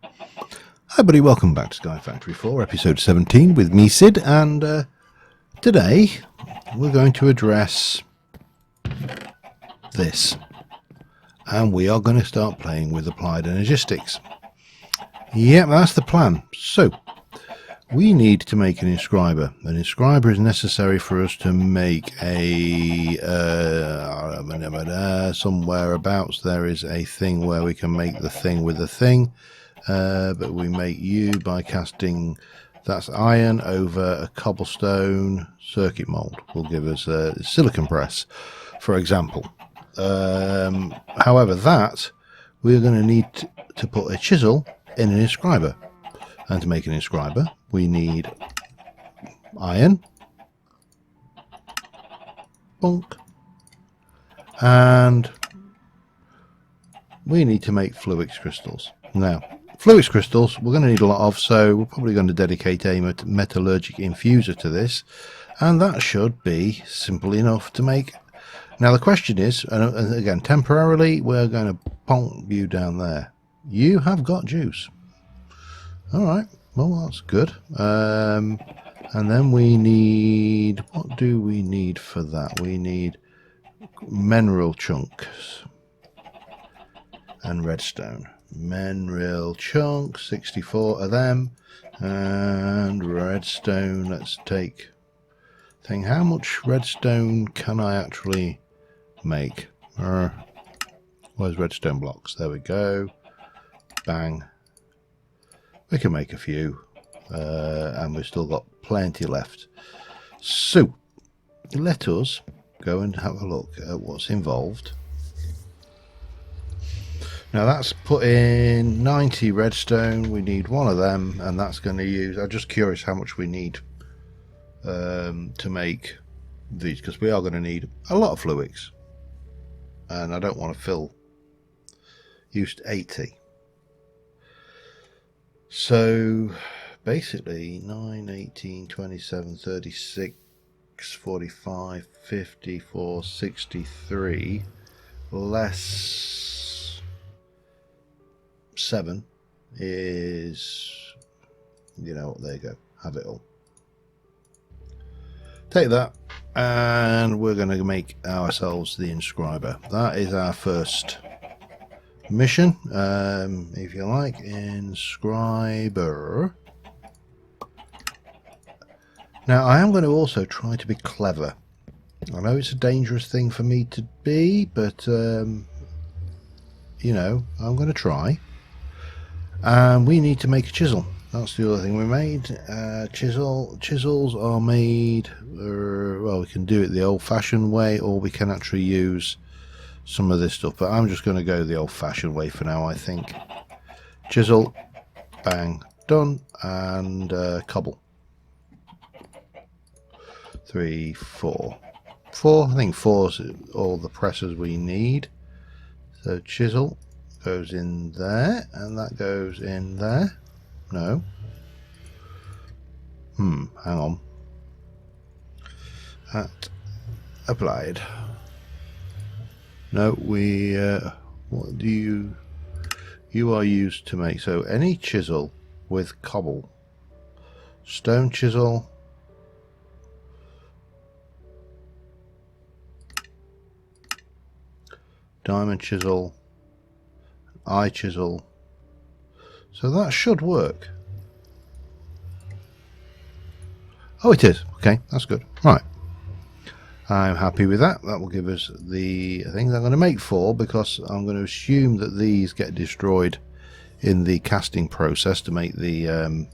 Hi everybody, welcome back to Sky Factory 4, episode 17 with me, Sid, and today we're going to address this, and we are going to start playing with Applied Energistics. Yep, that's the plan. So, we need to make an inscriber. An inscriber is necessary for us to make a, somewhere abouts there is a thing where we can make the thing with the thing. But we make you by casting, that's iron over a cobblestone circuit mold. Will give us a silicon press, for example. However, that we're going to need to put a chisel in an inscriber. And to make an inscriber, we need iron, bonk, and we need to make fluix crystals. Now, fluix crystals we're going to need a lot of, so we're probably going to dedicate a metallurgic infuser to this, and that should be simple enough to make. Now the question is, and again temporarily we're going to bonk you down there. You have got juice. Alright, well that's good. And then we need, what do we need for that? We need mineral chunks and redstone. Mineral chunks, 64 of them, and redstone. Let's take thing. How much redstone can I actually make? Where's redstone blocks? There we go. Bang. We can make a few, and we've still got plenty left. So let us go and have a look at what's involved. Now that's put in 90 redstone. We need one of them, and that's going to use. I'm just curious how much we need to make these, because we are going to need a lot of fluix, and I don't want to fill. Used 80. So basically 9, 18, 27, 36, 45, 54, 63 less 7 is, you know, there you go, have it all. Take that, and we're going to make ourselves the inscriber. That is our first mission, if you like. Inscriber. Now I am going to also try to be clever. I know it's a dangerous thing for me to be, but you know, I'm going to try. And we need to make a chisel. That's the other thing we made. Chisels are made, well, we can do it the old-fashioned way, or we can actually use some of this stuff, but I'm just going to go the old-fashioned way for now, I think. Chisel, bang, done, and cobble. 3, 4. 4, I think 4 is all the presses we need. So chisel goes in there, and that goes in there. No. Hang on. At applied. No, we, what do you are used to make, so any chisel with cobble, stone chisel, diamond chisel, eye chisel, so that should work. Oh, it is. Okay, that's good. Right. I'm happy with that. That will give us the things. I'm going to make 4 because I'm going to assume that these get destroyed in the casting process to make the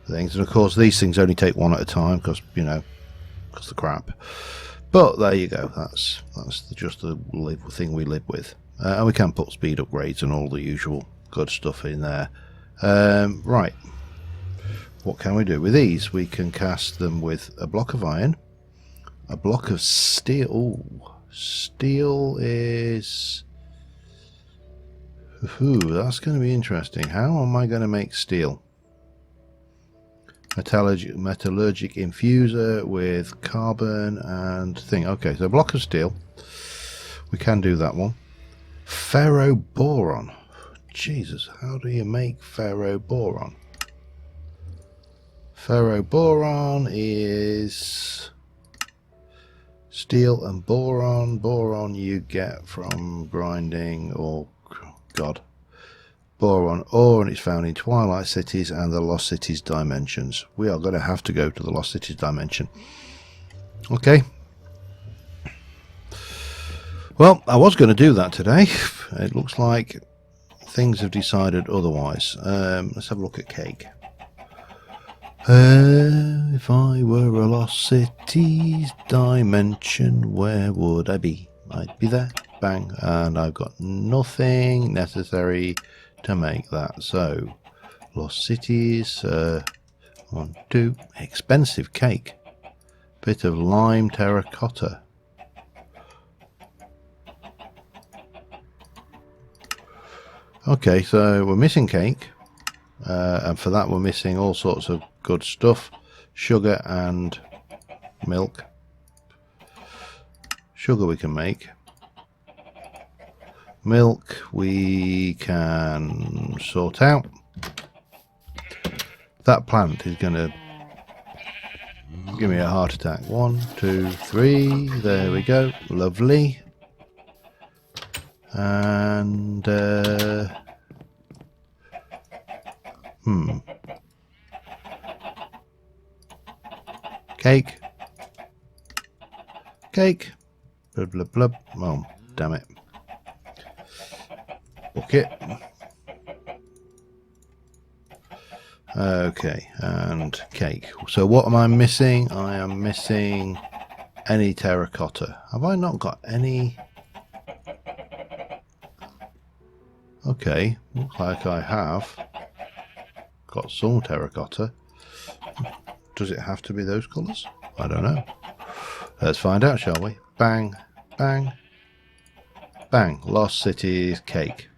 things. And of course these things only take 1 at a time because, you know, because the crap. But there you go. That's just the thing we live with. And we can put speed upgrades and all the usual good stuff in there. Right. What can we do with these? We can cast them with a block of iron, a block of steel. Ooh, steel is... Ooh, that's going to be interesting. How am I going to make steel? Metallurgic infuser with carbon and thing. Okay, so a block of steel. We can do that one. Ferro boron. Jesus, how do you make ferroboron? Ferroboron is steel and boron. Boron you get from grinding, or God, boron ore, and it's found in Twilight Cities and the Lost Cities dimensions. We are going to have to go to the Lost Cities dimension. Okay. Well, I was going to do that today. It looks like things have decided otherwise. Let's have a look at cake. If I were a Lost Cities dimension, where would I be? I'd be there. Bang. And I've got nothing necessary to make that. So, Lost Cities. 1, 2. Expensive cake. Bit of lime terracotta. Okay, so we're missing cake. And for that we're missing all sorts of good stuff. Sugar and milk. Sugar we can make. Milk we can sort out. That plant is going to give me a heart attack. 1, 2, 3. There we go. Lovely. And cake. Cake. Blub blub blub. Oh, damn it. Bucket. Okay, and cake. So what am I missing? I am missing any terracotta. Have I not got any? Okay, looks like I have got some terracotta. Does it have to be those colours? I don't know. Let's find out, shall we? Bang, bang, bang. Lost Cities cake.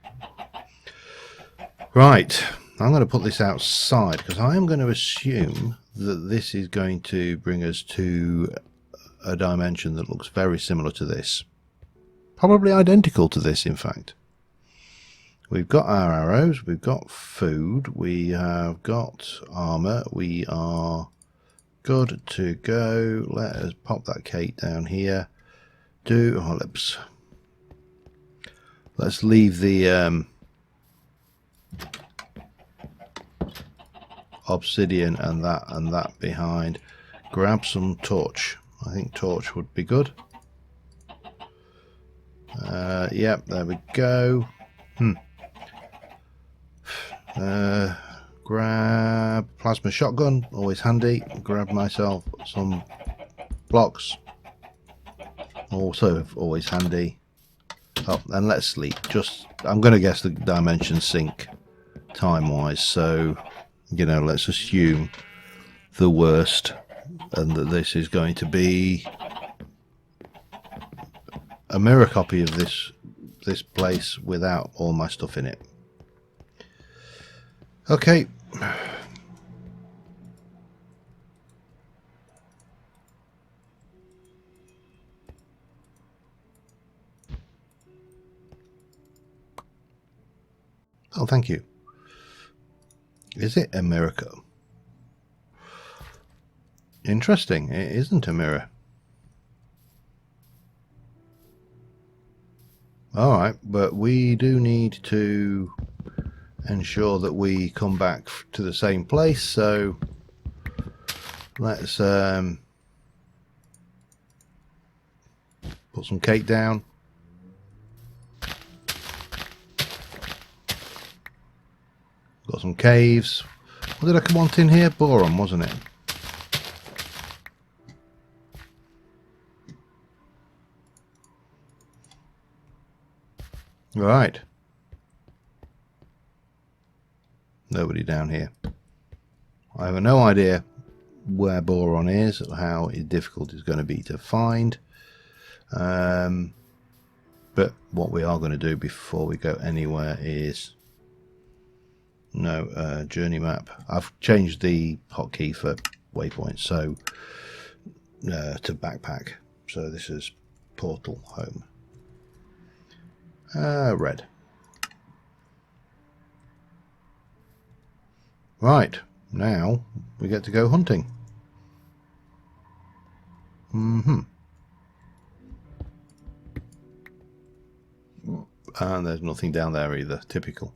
Right, I'm going to put this outside because I am going to assume that this is going to bring us to a dimension that looks very similar to this. Probably identical to this, in fact. We've got our arrows, we've got food, we have got armor, we are good to go. Let us pop that cake down here. Let's leave the obsidian and that behind. Grab some torch. I think torch would be good. Yep, there we go. Grab plasma shotgun, always handy. Grab myself some blocks, also always handy. Oh, and let's sleep. I'm going to guess the dimensions sync time wise, so you know, let's assume the worst and that this is going to be a mirror copy of this place without all my stuff in it. Okay. Oh, thank you. Is it a mirror? Interesting. It isn't a mirror. Alright, but we do need to ensure that we come back to the same place, so let's put some cake down. Got some caves. What did I want in here? Boron, wasn't it? Right. Nobody down here. I have no idea where boron is, or how difficult it's going to be to find. But what we are going to do before we go anywhere is journey map. I've changed the hotkey for waypoints, so to backpack. So this is portal home. Red. Right, now we get to go hunting. And there's nothing down there either. Typical.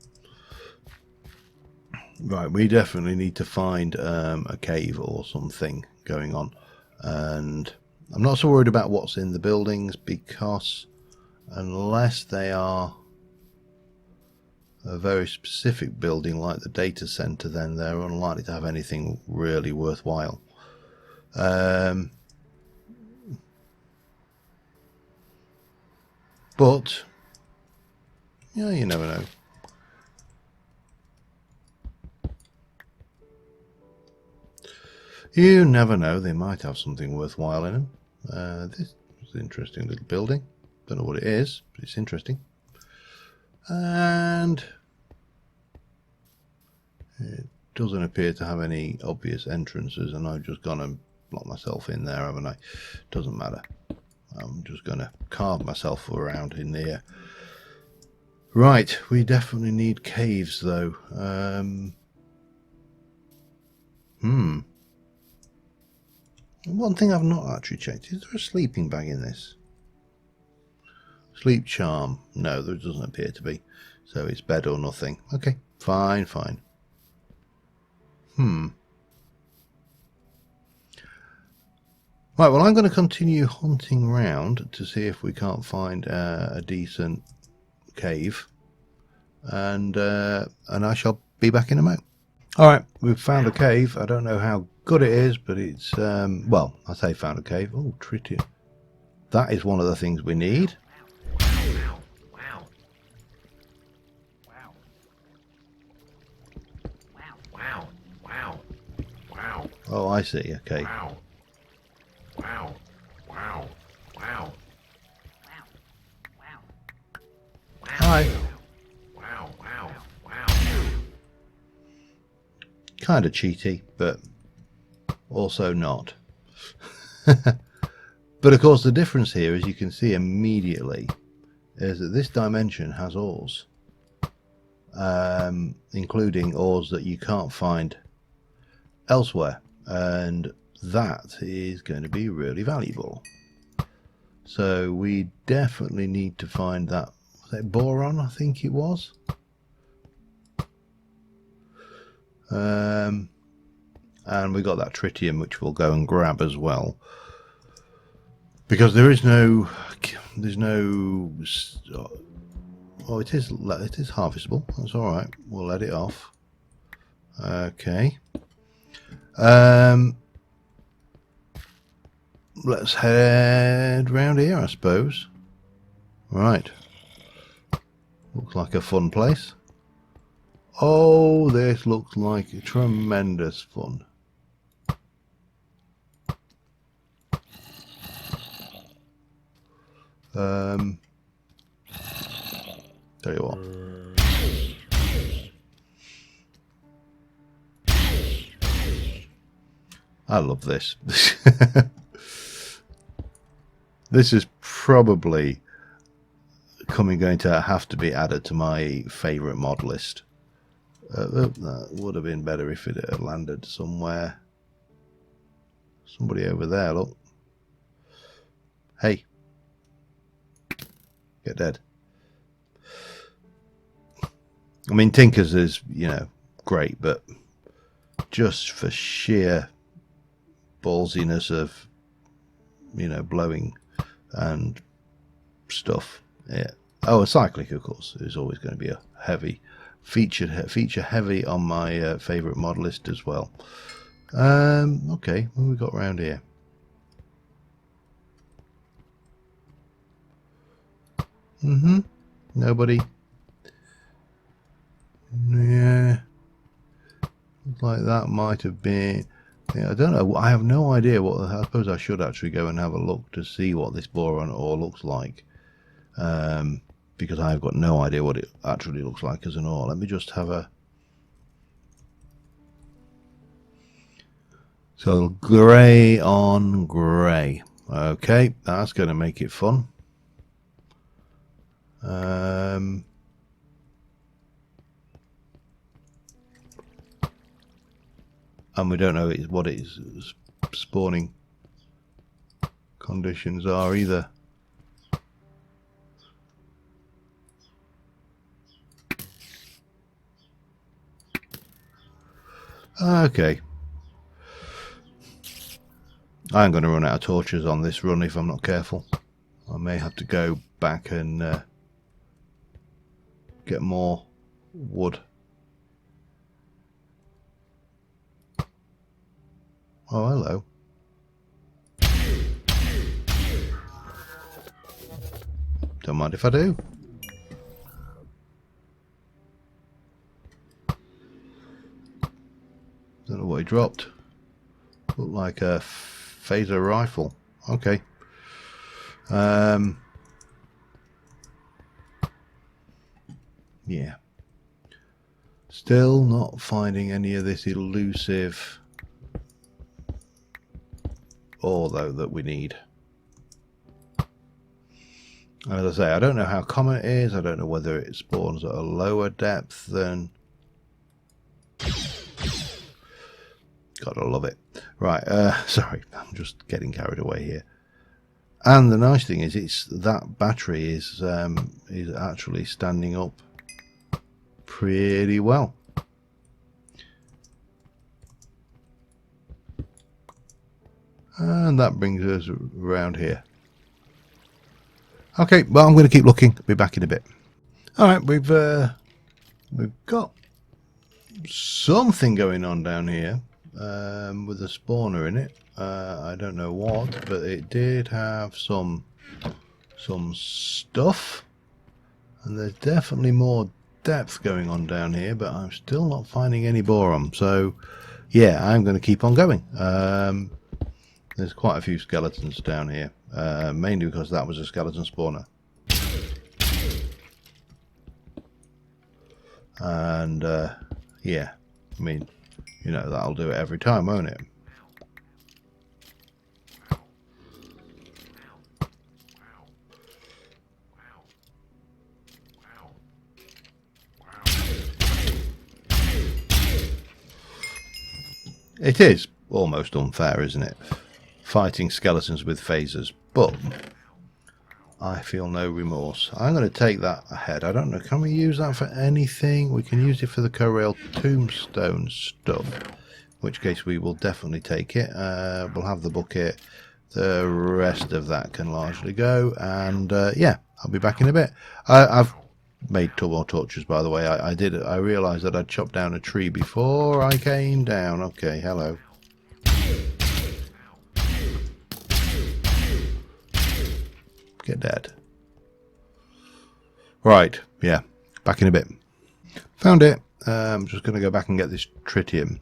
Right, we definitely need to find a cave or something going on. And I'm not so worried about what's in the buildings, because unless they are a very specific building like the data center, then they're unlikely to have anything really worthwhile. But yeah, you never know. You never know, they might have something worthwhile in them. This is an interesting little building. Don't know what it is, but it's interesting. And it doesn't appear to have any obvious entrances, and I've just gone and locked myself in there, haven't I? Doesn't matter. I'm just going to carve myself around in there. Right, we definitely need caves, though. One thing I've not actually checked, is there a sleeping bag in this? Sleep charm. No, there doesn't appear to be. So it's bed or nothing. Okay, fine, fine. Right, well, I'm going to continue hunting around to see if we can't find a decent cave. And I shall be back in a moment. Alright, we've found a cave. I don't know how good it is, but it's, well, I say found a cave. Oh, tritium. That is one of the things we need. Oh, I see, okay. Hi. Kind of cheaty, but also not. But of course the difference here, as you can see immediately, is that this dimension has ores, including ores that you can't find elsewhere, and that is going to be really valuable. So we definitely need to find that. Was it boron? I think it was. And we got that tritium, which we'll go and grab as well, because there's no oh, it is harvestable. That's all right, we'll let it off. Okay, let's head round here, I suppose. Right, looks like a fun place. Oh, this looks like tremendous fun. Tell you what. I love this. This is probably going to have to be added to my favourite mod list. That would have been better if it had landed somewhere. Somebody over there, look. Hey. Get dead. I mean, Tinkers is, you know, great, but just for sheer ballsiness of, you know, blowing and stuff. Yeah. Oh, a cyclic, of course, is always going to be a heavy feature heavy on my favourite mod list as well. Okay, what have we got around here? Nobody. Yeah, like that might have been. Yeah, I don't know. I have no idea what. I suppose I should actually go and have a look to see what this boron ore looks like, because I've got no idea what it actually looks like as an ore. Let me just have a. So grey on grey. Okay, that's going to make it fun. And we don't know what its spawning conditions are either. Okay. I'm going to run out of torches on this run if I'm not careful. I may have to go back and get more wood. Oh, hello. Don't mind if I do. Don't know what he dropped. Looked like a phaser rifle. Okay. Yeah. Still not finding any of this elusive ore though that we need. As I say, I don't know how common it is. I don't know whether it spawns at a lower depth than... Gotta love it. Right, sorry, I'm just getting carried away here. And the nice thing is, that battery is actually standing up pretty well. And that brings us around here. Okay, well, I'm going to keep looking. Be back in a bit. All right, we've got something going on down here with a spawner in it. I don't know what, but it did have some stuff, and there's definitely more depth going on down here, but I'm still not finding any boron. So, yeah, I'm going to keep on going. There's quite a few skeletons down here, mainly because that was a skeleton spawner. And, yeah, I mean, you know, that'll do it every time, won't it? It is almost unfair, isn't it? Fighting skeletons with phasers, but I feel no remorse. I'm going to take that ahead. I don't know, can we use that for anything? We can use it for the Corail tombstone stuff, in which case we will definitely take it. We'll have the bucket. The rest of that can largely go, and yeah, I'll be back in a bit. I've made 2 more torches, by the way. I realised that I'd chopped down a tree before I came down. Okay, hello. Get dead. Right, yeah, back in a bit. Found it. I'm just going to go back and get this tritium.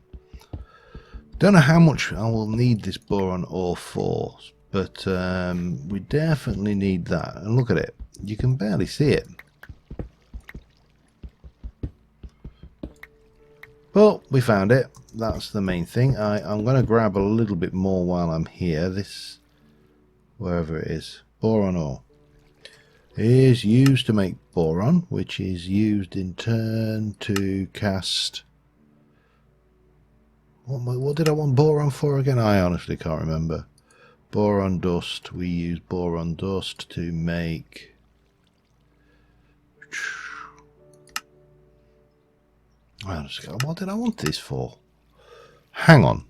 Don't know how much I will need this boron ore for, but we definitely need that. And look at it. You can barely see it. But we found it. That's the main thing. I'm going to grab a little bit more while I'm here. This, wherever it is, boron ore, is used to make boron, which is used in turn to cast... What did I want boron for again? I honestly can't remember. Boron dust. We use boron dust to make... What did I want this for? Hang on.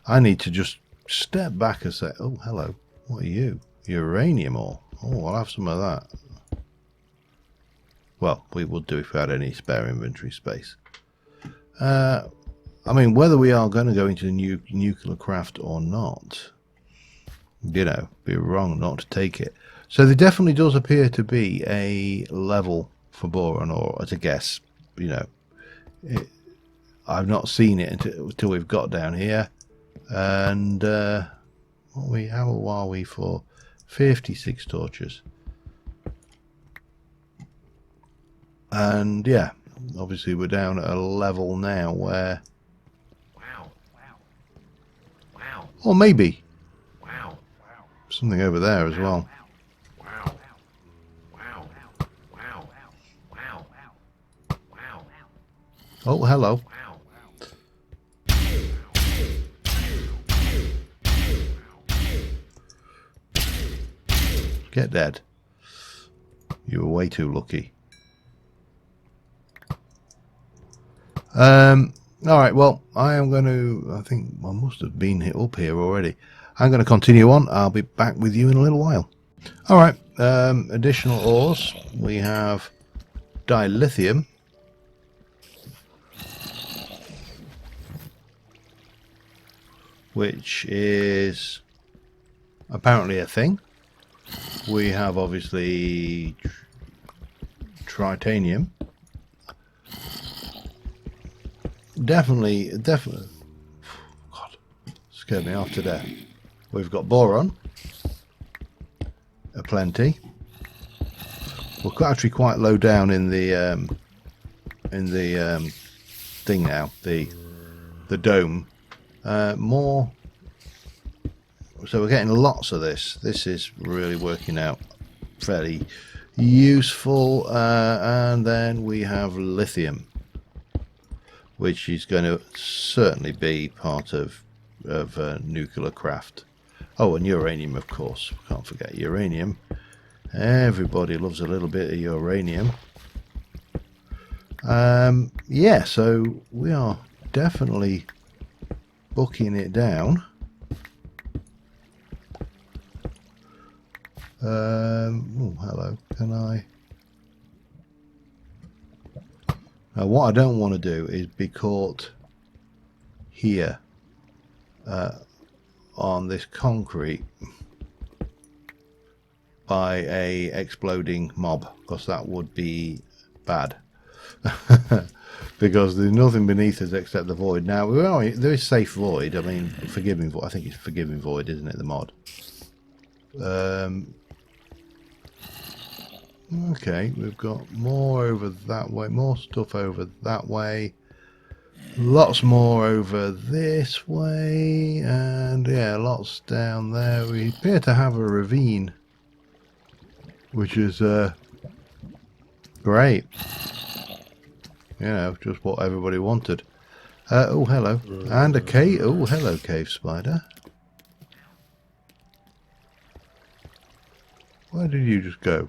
I need to just step back and say, oh, hello. What are you? Uranium ore. Oh, I'll have some of that. Well, we would do if we had any spare inventory space. I mean, whether we are going to go into nuclear craft or not, you know, be wrong not to take it. So there definitely does appear to be a level for boron ore, as a guess, you know. I've not seen it until we've got down here, and how are we for 56 torches? And yeah, obviously we're down at a level now where, or maybe something over there as well. Oh, hello. Get dead. You were way too lucky. Alright, well, I am going to... I think I must have been up here already. I'm going to continue on. I'll be back with you in a little while. Alright, additional ores. We have dilithium. Which is apparently a thing. We have obviously tritanium. Definitely. God, scared me half to death. We've got boron, aplenty. We're actually quite low down in the thing now, the dome. More. So we're getting lots of this. This is really working out fairly useful. And then we have lithium, which is going to certainly be part of nuclear craft. Oh, and uranium, of course. Can't forget uranium. Everybody loves a little bit of uranium. Yeah, so we are definitely booking it down. Oh, hello. Can I? Now, what I don't want to do is be caught here on this concrete by a exploding mob, because that would be bad. Because there's nothing beneath us except the void. Now, there is safe void. I mean, forgiving void. I think it's forgiving void, isn't it? The mod. Okay, we've got more over that way, more stuff over that way, lots more over this way, and yeah, lots down there. We appear to have a ravine, which is great. You know, just what everybody wanted. Oh, hello. And a cave. Oh, hello, cave spider. Where did you just go?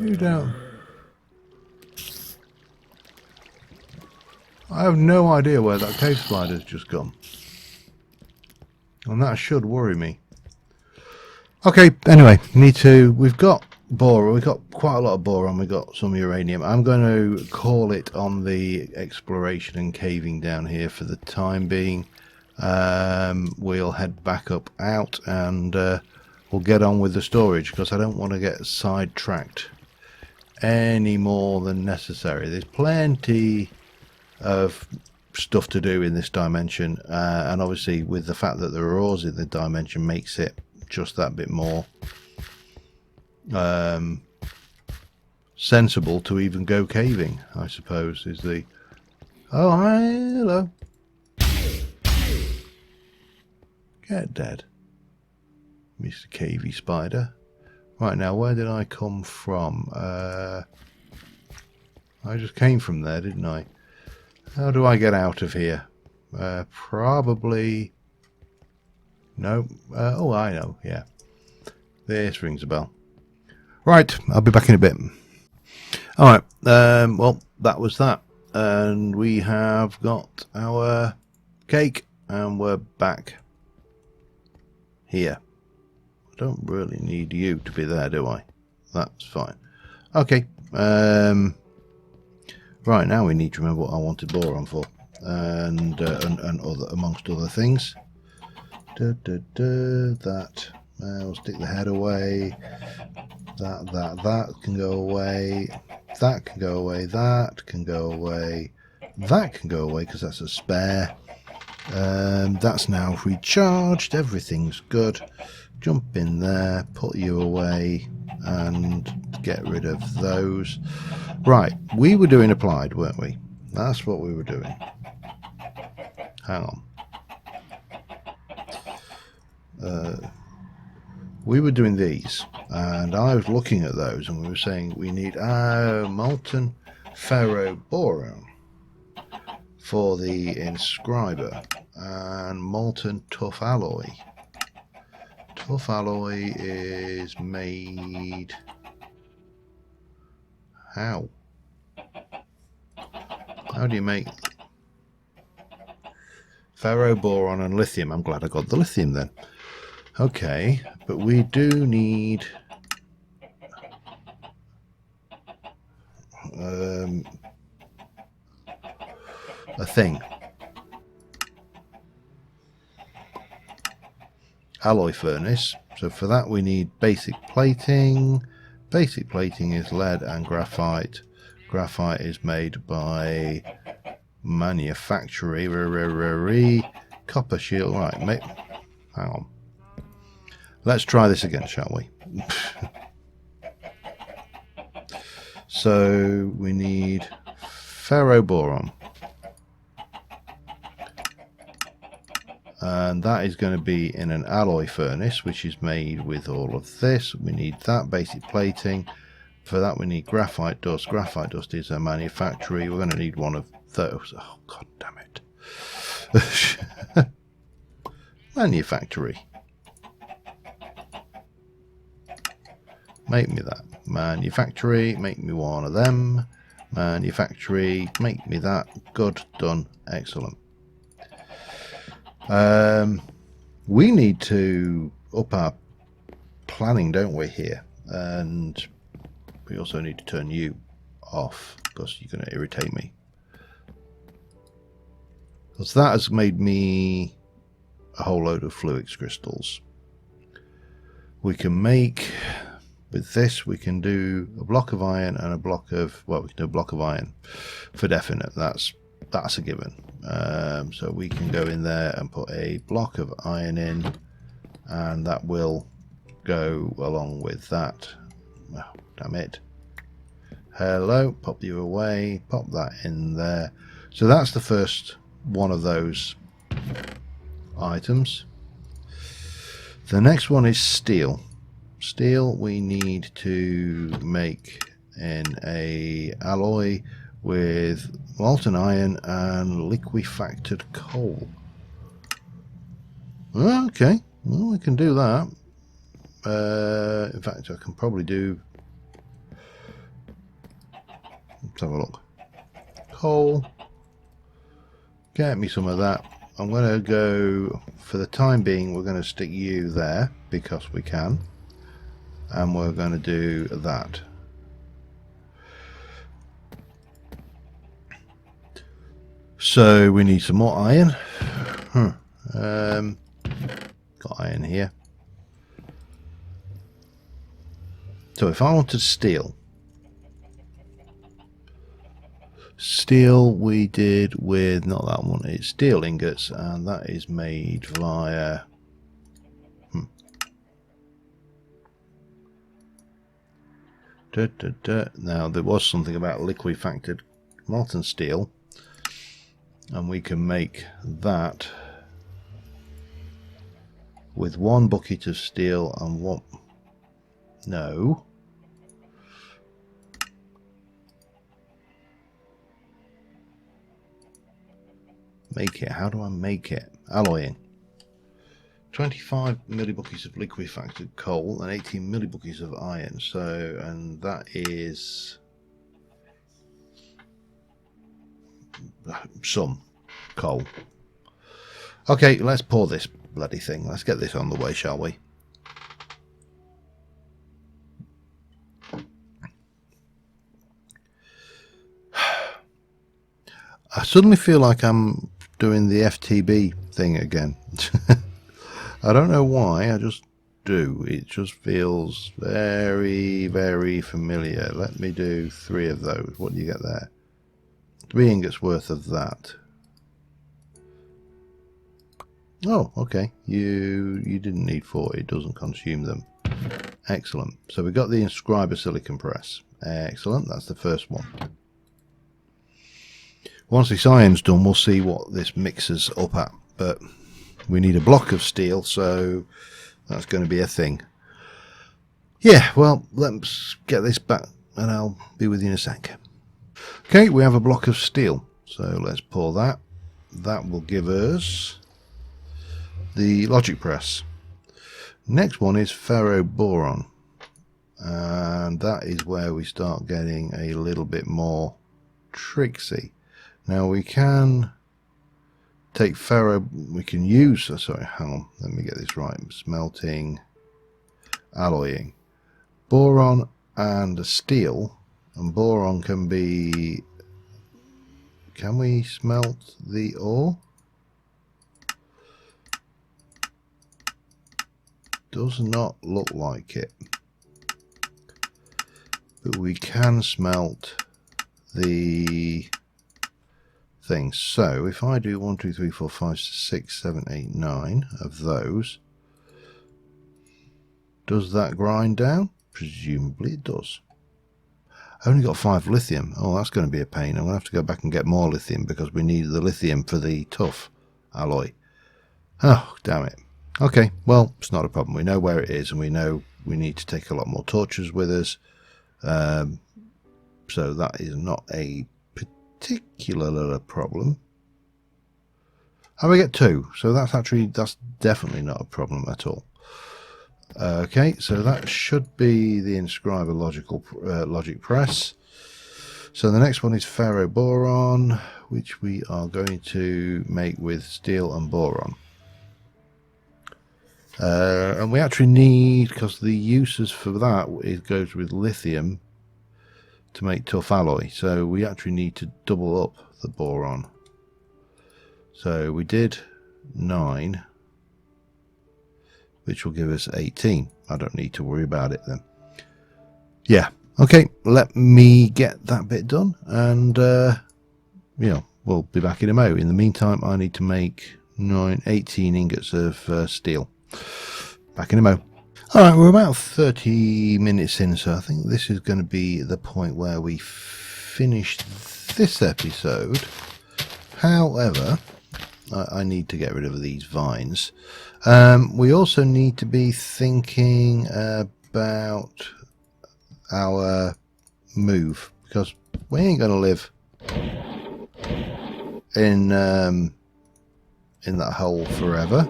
You don't. I have no idea where that cave spider's just gone. And that should worry me. Okay, anyway, we've got boron, we've got quite a lot of boron, we've got some uranium. I'm going to call it on the exploration and caving down here for the time being. We'll head back up out and we'll get on with the storage, because I don't want to get sidetracked any more than necessary. There's plenty of stuff to do in this dimension, and obviously with the fact that there are ores in the dimension makes it just that bit more sensible to even go caving, I suppose, is the... Oh, hi, hello. Get dead, Mr. Cavey Spider. Right, now, where did I come from? I just came from there, didn't I? How do I get out of here? Probably... No. Oh, I know, yeah. This rings a bell. Right, I'll be back in a bit. Alright, well, that was that. And we have got our cake, and we're back here. I don't really need you to be there, do I? That's fine. Okay. Right, now we need to remember what I wanted boron for, and other, amongst other things. That. We'll stick the head away. That can go away. That can go away. That can go away. That can go away because that's a spare. That's now recharged. Everything's good. Jump in there, put you away, and get rid of those. Right, we were doing applied, weren't we? That's what we were doing. Hang on. We were doing these, and I was looking at those, and we were saying we need molten ferroboron for the inscriber, and molten tough alloy. Tough alloy is made how? How do you make ferroboron and lithium? I'm glad I got the lithium then. Okay, but we do need a thing. Alloy furnace. So for that we need basic plating. Basic plating is lead and graphite. Graphite is made by manufacturing. Copper shield. Right, mate. Hang on. Let's try this again, shall we? So we need ferroboron. And that is going to be in an alloy furnace, which is made with all of this. We need that basic plating. For that we need graphite dust. Graphite dust is a manufacturing. We're going to need one of those. Oh, god damn it. Manufacturing. Make me that. Manufactory, make me one of them. Manufactory, make me that. Good, done, excellent. We need to up our planning, don't we, here? And we also need to turn you off because you're going to irritate me. Because that has made me a whole load of fluix crystals. We can make... With this, we can do a block of iron and a block of, well, we can do a block of iron for definite. That's a given. So we can go in there and put a block of iron in, and that will go along with that. Oh, damn it. Hello, pop you away, pop that in there. So that's the first one of those items. The next one is steel. Steel we need to make in a alloy with molten iron and liquefacted coal. Okay, well, we can do that. In fact, I can probably do... Let's have a look. Coal. Get me some of that. I'm going to go, for the time being, we're going to stick you there because we can. And we're going to do that. So we need some more iron. Got iron here. So if I wanted steel. Steel we did with, not that one, it's steel ingots, and that is made via... Now there was something about liquefacted molten steel, and we can make that with one bucket of steel and one... No. Make it. How do I make it? Alloying. 25 millibuckets of liquefacted coal and 18 millibuckets of iron. So, and that is some coal. Okay, let's pour this bloody thing. Let's get this on the way, shall we? I suddenly feel like I'm doing the FTB thing again. I don't know why, I just do. It just feels very, very familiar. Let me do 3 of those. What do you get there? 3 ingots worth of that. Oh, okay. You didn't need 4. It doesn't consume them. Excellent. So we got the inscriber silicon press. Excellent. That's the first one. Once this iron's done, we'll see what this mixes up at. But we need a block of steel, so that's going to be a thing. Yeah, well, let's get this back and I'll be with you in a sec. Okay, we have a block of steel, so let's pour that. That will give us the logic press. Next one is ferroboron, and that is where we start getting a little bit more tricksy. Now we can take we can use, sorry, hang on, let me get this right, smelting, alloying, boron and steel, and boron can be, can we smelt the ore? Does not look like it, but we can smelt the things. So if I do 1, 2, 3, 4, 5, 6, 7, 8, 9 of those, does that grind down? Presumably it does. I only got 5 lithium. Oh, that's going to be a pain. I'm going to have to go back and get more lithium because we need the lithium for the tough alloy. Oh, damn it. Okay, well, it's not a problem. We know where it is, and we know we need to take a lot more torches with us. So that is not a particular problem. And we get 2, so that's definitely not a problem at all. Okay, so that should be the inscriber logic press. So the next one is ferroboron, which we are going to make with steel and boron. And we actually need, because the uses for that it goes with lithium to make tough alloy, so we actually need to double up the boron. So we did 9, which will give us 18. I don't need to worry about it then. Yeah, okay, let me get that bit done, and you know, we'll be back in a mo. In the meantime, I need to make 18 ingots of steel. Back in a mo. Alright, we're about 30 minutes in, so I think this is going to be the point where we finish this episode. However, I need to get rid of these vines. We also need to be thinking about our move, because we ain't going to live in that hole forever.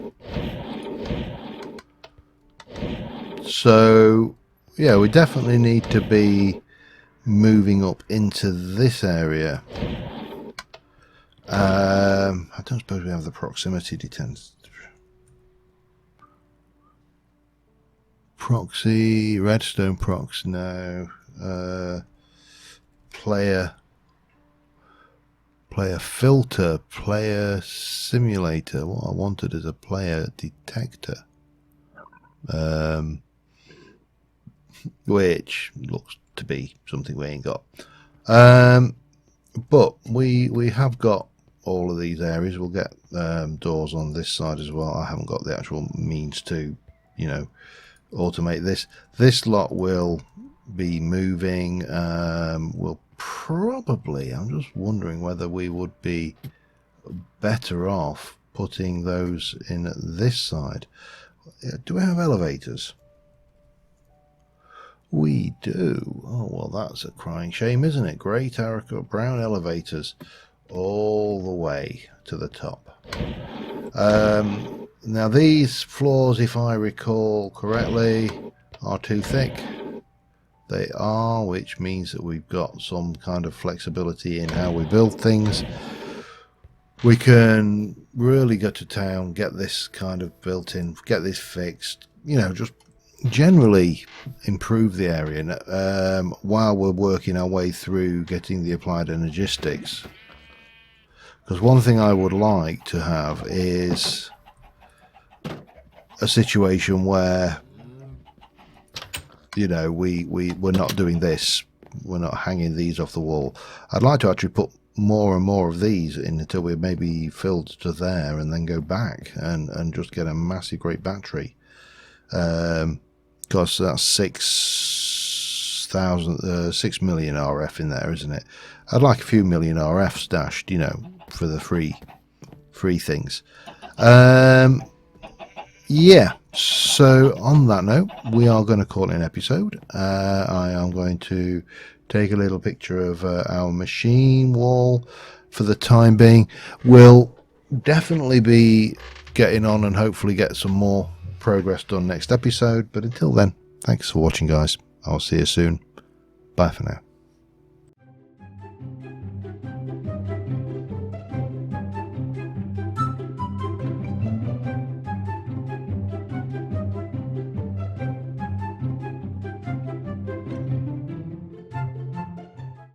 So yeah, we definitely need to be moving up into this area. I don't suppose we have the proximity detector. Proxy, redstone prox, no. Player filter, player simulator. What I wanted is a player detector. Which looks to be something we ain't got. But we have got all of these areas. We'll get doors on this side as well. I haven't got the actual means to, you know, automate this. This lot will be moving. We'll probably, I'm just wondering whether we would be better off putting those in this side. Do we have elevators? We do. Oh, well, that's a crying shame, isn't it? Grey terracotta brown elevators all the way to the top. Now, these floors, if I recall correctly, are too thick. They are, which means that we've got some kind of flexibility in how we build things. We can really go to town, get this kind of built in, get this fixed, you know, just generally improve the area while we're working our way through getting the Applied Energistics. Because one thing I would like to have is a situation where, you know, we're not doing this, we're not hanging these off the wall. I'd like to actually put more and more of these in until we're maybe filled to there, and then go back and just get a massive great battery. Because that's 6 million RF in there, isn't it? I'd like a few million RF stashed, you know, for the free things. Yeah, So on that note, we are going to call it an episode. I am going to take a little picture of our machine wall for the time being. We'll definitely be getting on and hopefully get some more progress done next episode. But until then, thanks for watching, guys. I'll see you soon. Bye for now.